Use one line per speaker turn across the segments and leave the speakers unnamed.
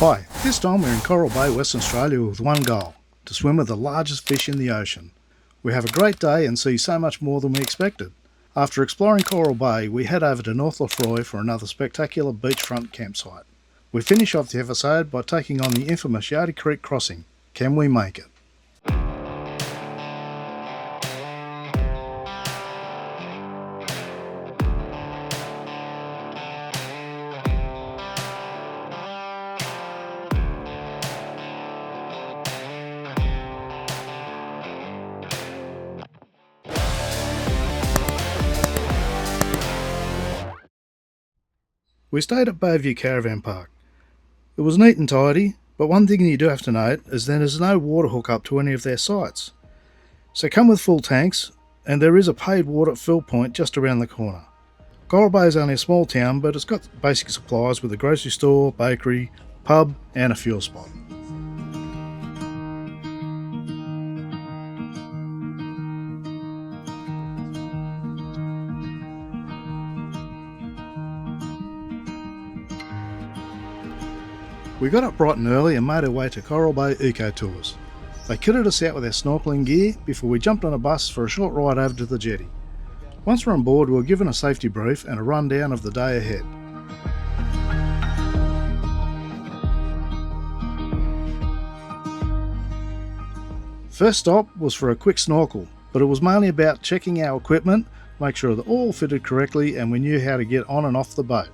Hi, this time we're in Coral Bay, Western Australia with one goal, to swim with the largest fish in the ocean. We have a great day and see so much more than we expected. After exploring Coral Bay, we head over to North Lefroy for another spectacular beachfront campsite. We finish off the episode by taking on the infamous Yardie Creek crossing. Can we make it? We stayed at Bayview Caravan Park. It was neat and tidy, but one thing you do have to note is there is no water hookup to any of their sites. So come with full tanks, and there is a paid water fill point just around the corner. Coral Bay is only a small town, but it's got basic supplies with a grocery store, bakery, pub and a fuel spot. We got up bright and early and made our way to Coral Bay Eco Tours. They kitted us out with our snorkeling gear before we jumped on a bus for a short ride over to the jetty. Once we're on board, we were given a safety brief and a rundown of the day ahead. First stop was for a quick snorkel, but it was mainly about checking our equipment, make sure that all fitted correctly and we knew how to get on and off the boat.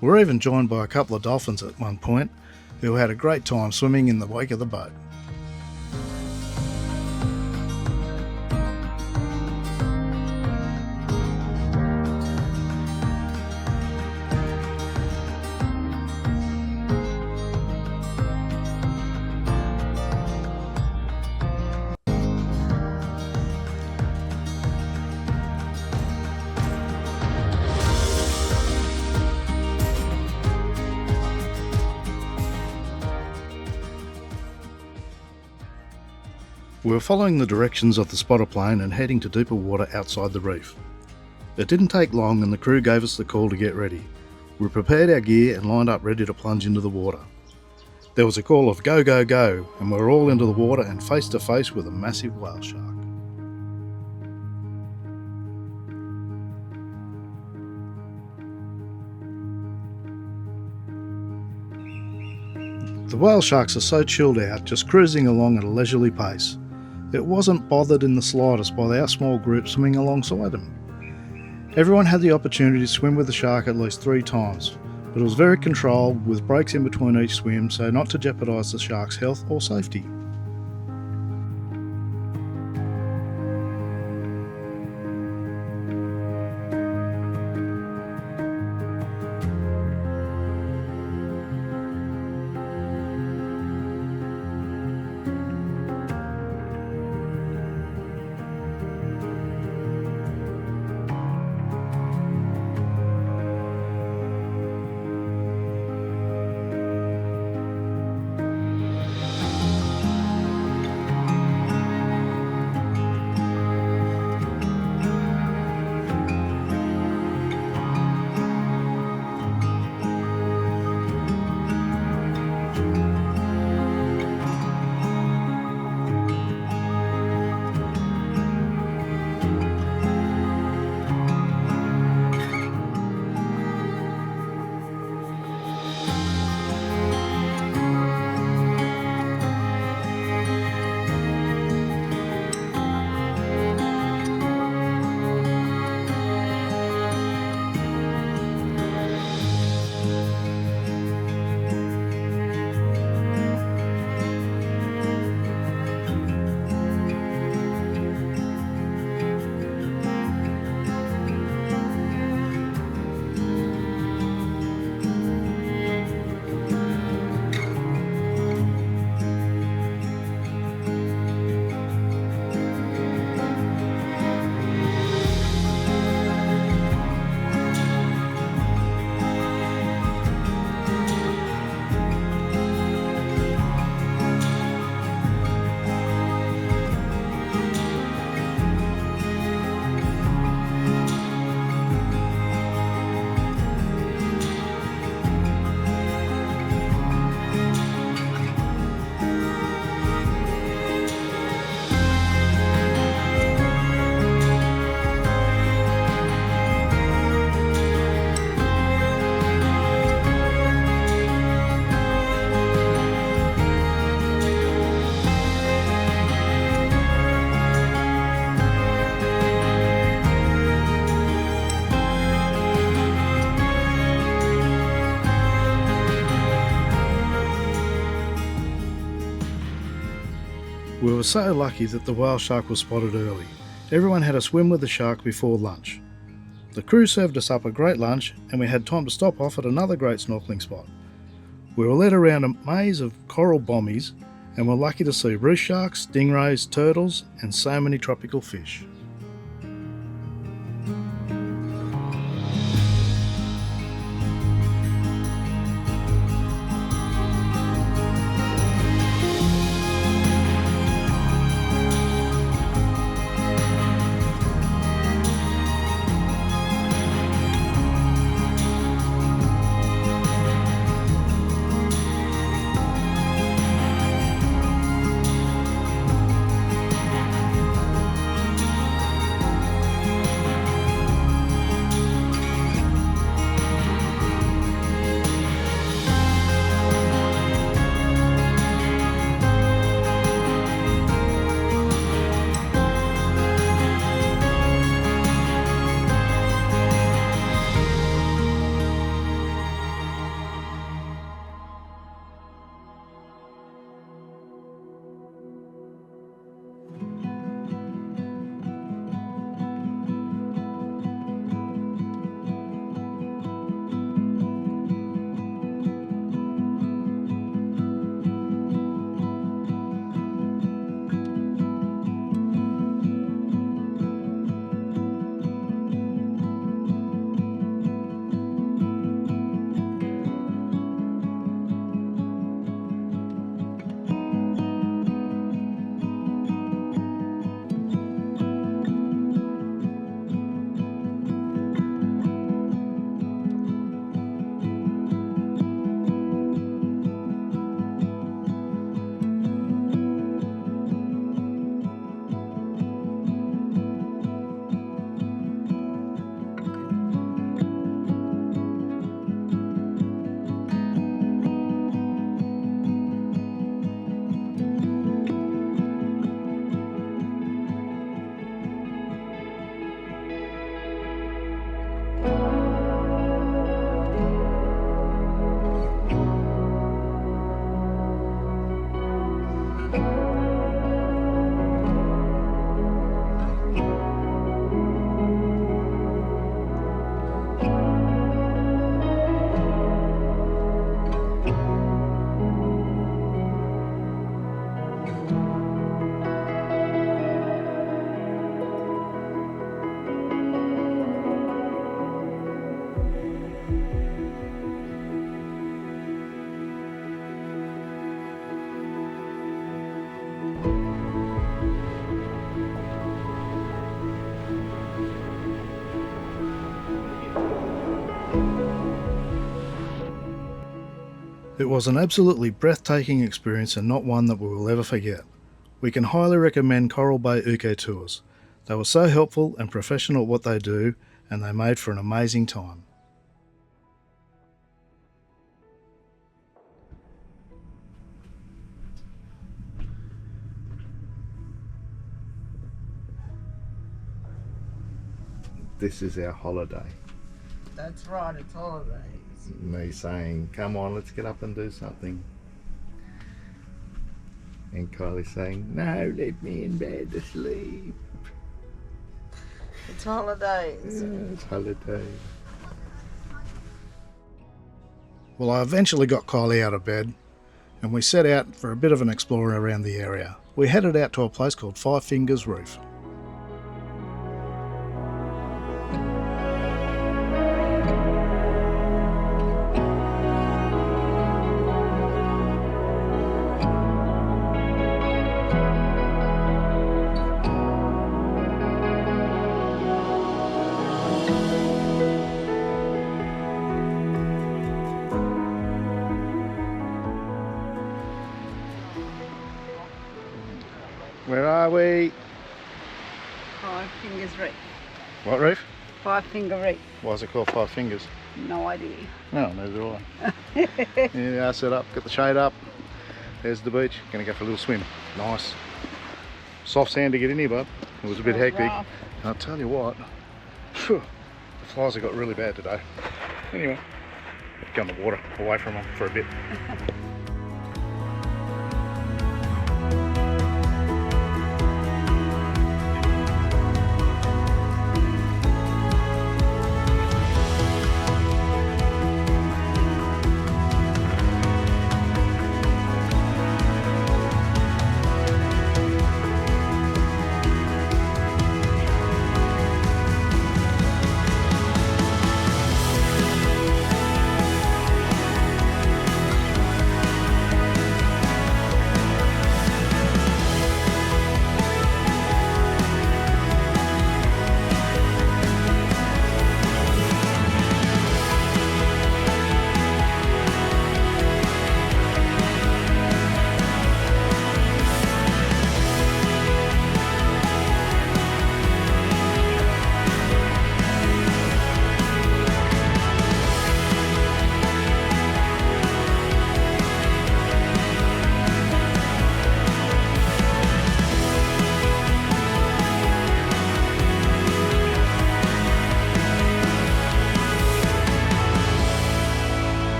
We were even joined by a couple of dolphins at one point, who had a great time swimming in the wake of the boat. We were following the directions of the spotter plane and heading to deeper water outside the reef. It didn't take long and the crew gave us the call to get ready. We prepared our gear and lined up ready to plunge into the water. There was a call of go, go, go, and we were all into the water and face to face with a massive whale shark. The whale sharks are so chilled out, just cruising along at a leisurely pace. It wasn't bothered in the slightest by our small group swimming alongside them. Everyone had the opportunity to swim with the shark at least 3 times, but it was very controlled with breaks in between each swim so not to jeopardise the shark's health or safety. We were so lucky that the whale shark was spotted early. Everyone had a swim with the shark before lunch. The crew served us up a great lunch and we had time to stop off at another great snorkeling spot. We were led around a maze of coral bommies and were lucky to see reef sharks, stingrays, turtles and so many tropical fish. It was an absolutely breathtaking experience and not one that we will ever forget. We can highly recommend Coral Bay Eco Tours. They were so helpful and professional at what they do, and they made for an amazing time.
This is our holiday.
That's right, it's holidays.
Me saying, come on, let's get up and do something. And Kylie saying, no, leave me in bed to sleep.
It's holidays.
Yeah, it's holiday.
Well, I eventually got Kylie out of bed and we set out for a bit of an explore around the area. We headed out to a place called Five Fingers Reef. Where are we?
Five Fingers Reef.
What reef?
5 Finger Reef.
Why is it called Five Fingers?
No idea.
No, neither do I. Yeah, I set up, got the shade up. There's the beach. Gonna go for a little swim. Nice. Soft sand to get in here, bud. It was a bit hectic.
Rough.
I'll tell you what, phew, the flies have got really bad today. Anyway, go in the water, away from them for a bit.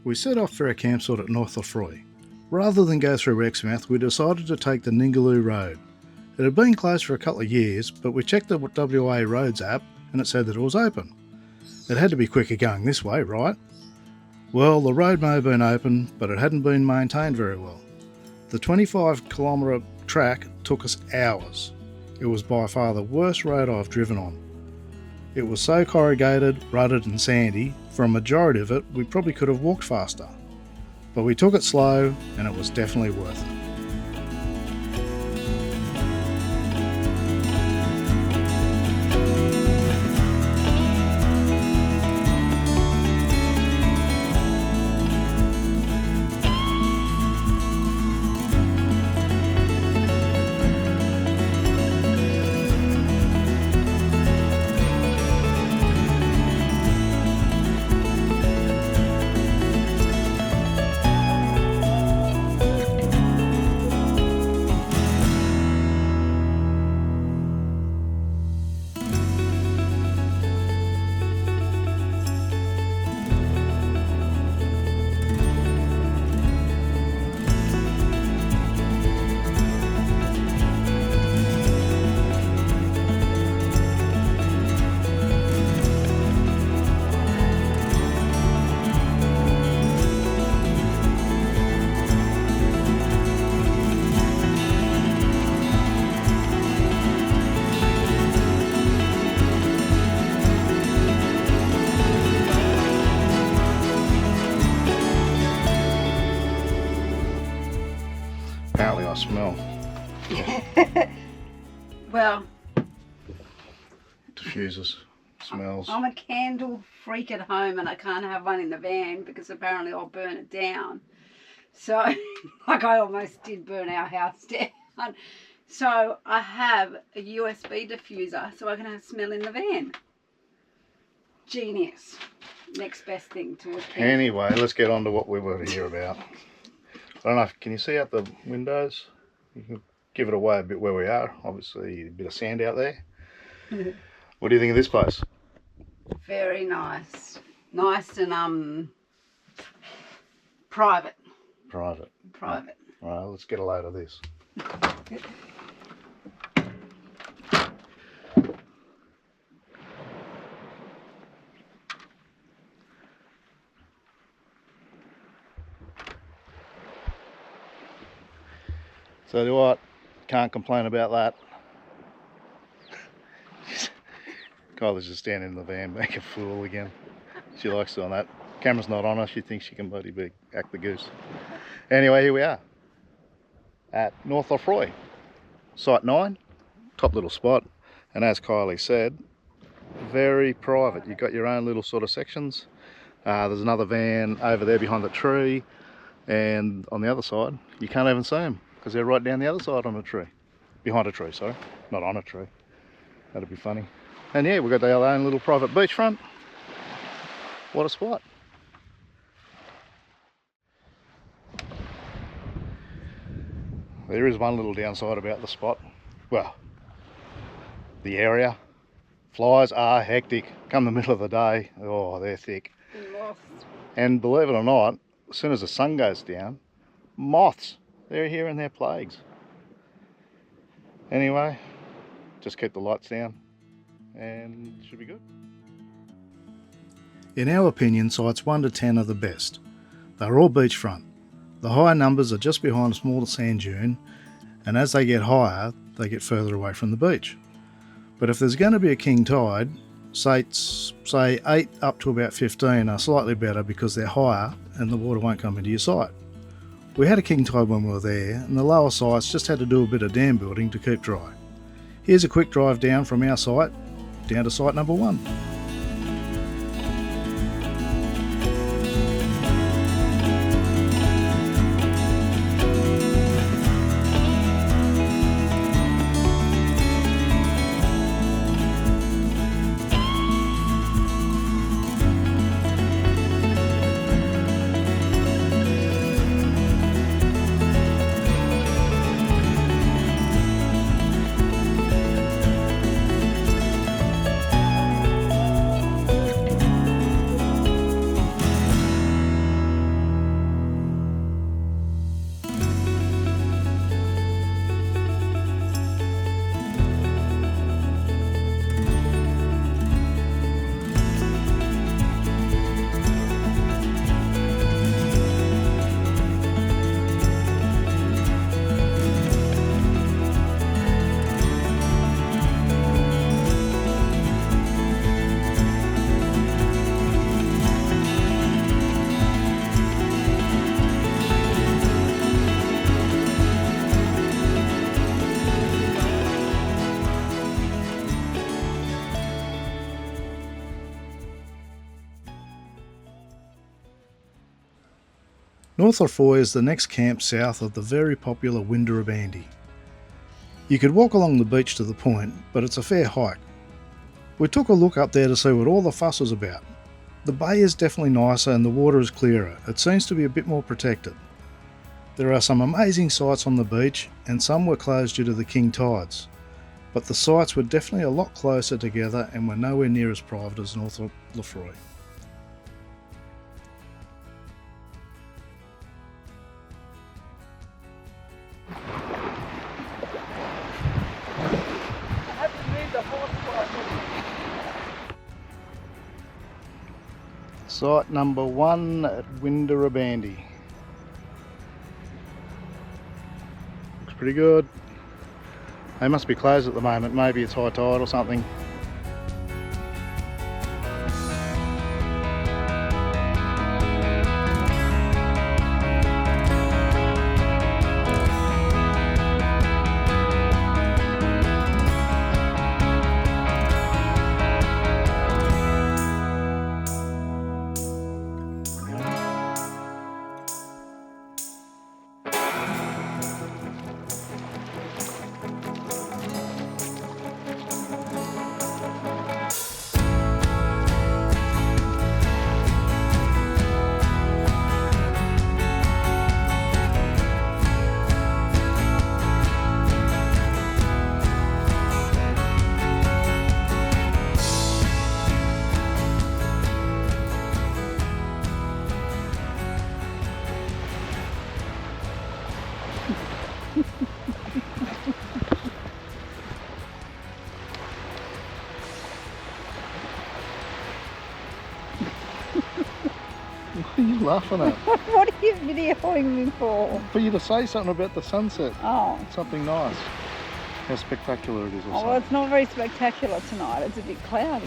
We set off for our campsite at North Lefroy. Rather than go through Exmouth, we decided to take the Ningaloo Road. It had been closed for a couple of years, but we checked the WA Roads app and it said that it was open. It had to be quicker going this way, right? Well, the road may have been open, but it hadn't been maintained very well. The 25-kilometre track took us hours. It was by far the worst road I've driven on. It was so corrugated, rutted and sandy, for a majority of it we probably could have walked faster. But we took it slow and it was definitely worth it. Apparently I smell.
Well,
Diffusers, smells.
I'm a candle freak at home and I can't have one in the van because apparently I'll burn it down. So, like I almost did burn our house down. So I have a USB diffuser so I can have smell in the van. Genius. Next best thing to a candle.
Anyway, let's get on to what we were here about. I don't know, can you see out the windows? You can give it away a bit where we are. Obviously a bit of sand out there. What do you think of this place?
Very nice. Nice and private.
Private.
Private.
Right, let's get a load of this. So do what? Can't complain about that. Kylie's just standing in the van making a fool again. She likes doing that. Camera's not on her, she thinks she can bloody act the goose. Anyway, here we are at North Lefroy, Site 9, top little spot. And as Kylie said, very private. You've got your own little sort of sections. There's another van over there behind the tree, and on the other side, you can't even see them because they're right down the other side on a tree. Behind a tree, sorry, not on a tree. That'd be funny. And yeah, we've got our own little private beachfront. What a spot. There is one little downside about the spot. Well, the area. Flies are hectic. Come the middle of the day, oh, they're thick.
Lost.
And believe it or not, as soon as the sun goes down, moths, they're here in their plagues. Anyway, just keep the lights down and it should be good. In our opinion, sites 1 to 10 are the best. They're all beachfront. The higher numbers are just behind a smaller sand dune, and as they get higher, they get further away from the beach. But if there's going to be a king tide, sites, say 8 up to about 15 are slightly better because they're higher and the water won't come into your site. We had a king tide when we were there, and the lower sites just had to do a bit of dam building to keep dry. Here's a quick drive down from our site, down to site number 1. North Lefroy is the next camp south of the very popular Winderabandi. You could walk along the beach to the point, but it's a fair hike. We took a look up there to see what all the fuss was about. The bay is definitely nicer and the water is clearer. It seems to be a bit more protected. There are some amazing sights on the beach, and some were closed due to the king tides. But the sites were definitely a lot closer together and were nowhere near as private as North Lefroy. Site number 1 at Winderabandi. Looks pretty good. They must be closed at the moment, maybe it's high tide or something. What are you laughing at?
What are you videoing me for?
For you to say something about the sunset.
Oh.
Something nice. How spectacular it is or
Oh, well,
something.
it's not very spectacular tonight. It's a bit cloudy.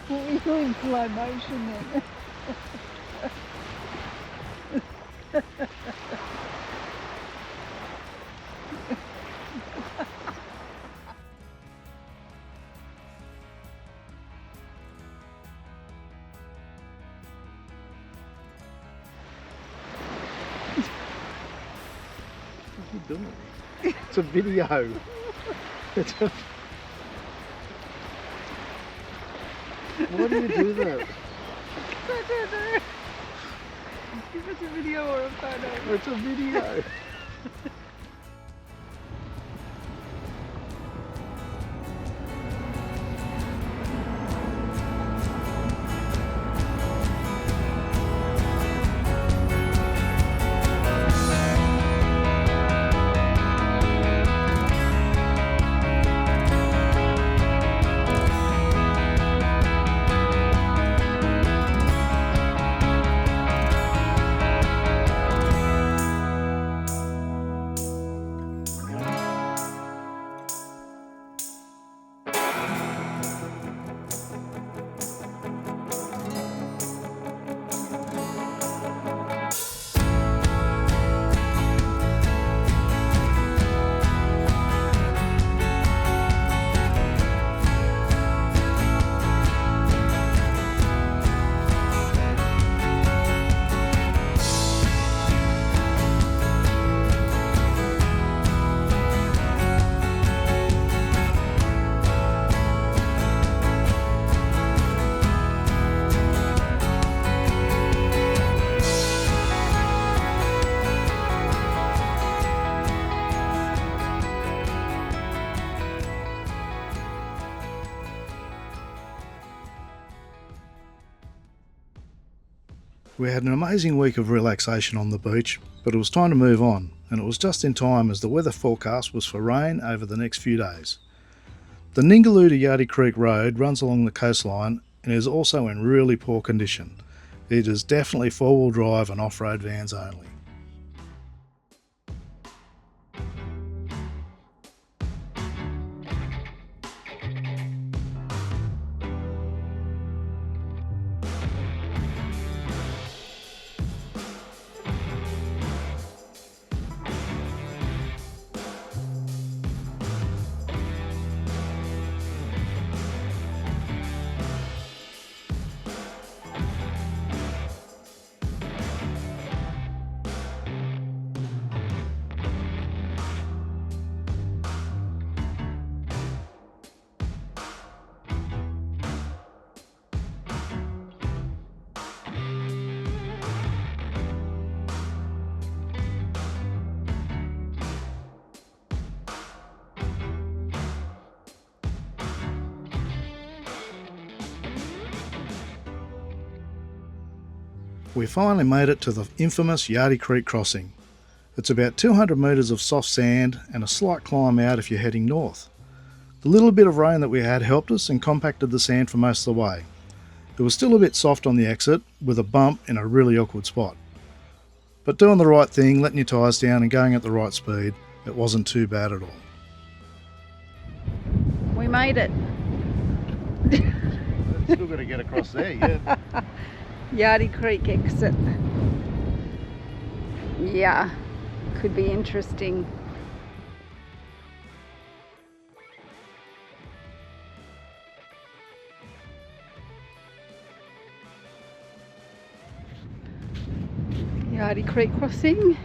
What were you doing slow motion then?
What are you doing? It's a video. It's a... Why do you do that?
I don't know. If it's a video or a photo.
It's a video. We had an amazing week of relaxation on the beach, but it was time to move on, and it was just in time as the weather forecast was for rain over the next few days. The Ningaloo to Yardie Creek road runs along the coastline and is also in really poor condition. It is definitely four-wheel drive and off-road vans only. We finally made it to the infamous Yardie Creek crossing. It's about 200 metres of soft sand and a slight climb out if you're heading north. The little bit of rain that we had helped us and compacted the sand for most of the way. It was still a bit soft on the exit, with a bump in a really awkward spot. But doing the right thing, letting your tyres down and going at the right speed, it wasn't too bad at all.
We made it.
Still got to get across there, yeah.
Yardie Creek exit. Yeah, could be interesting. Yardie Creek crossing.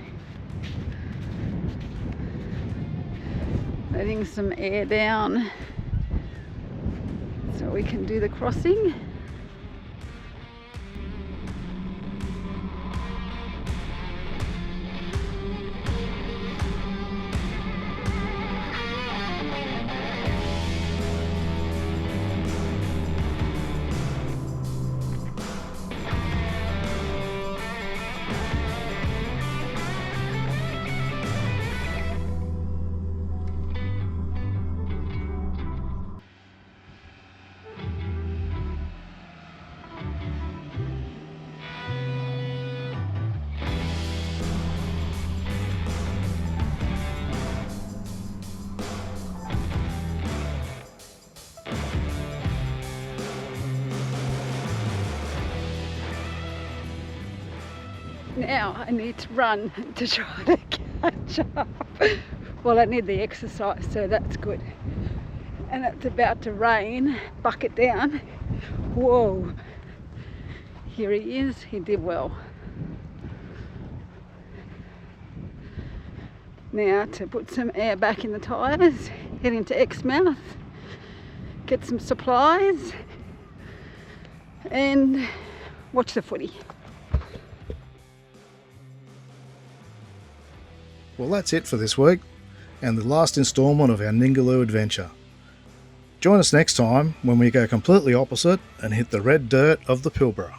Letting some air down so we can do the crossing. Now I need to run to try to catch up. Well, I need the exercise, so that's good. And it's about to rain, bucket down. Whoa, here he is, he did well. Now to put some air back in the tyres, head into Exmouth, get some supplies and watch the footy.
Well, that's it for this week, and the last instalment of our Ningaloo adventure. Join us next time when we go completely opposite and hit the red dirt of the Pilbara.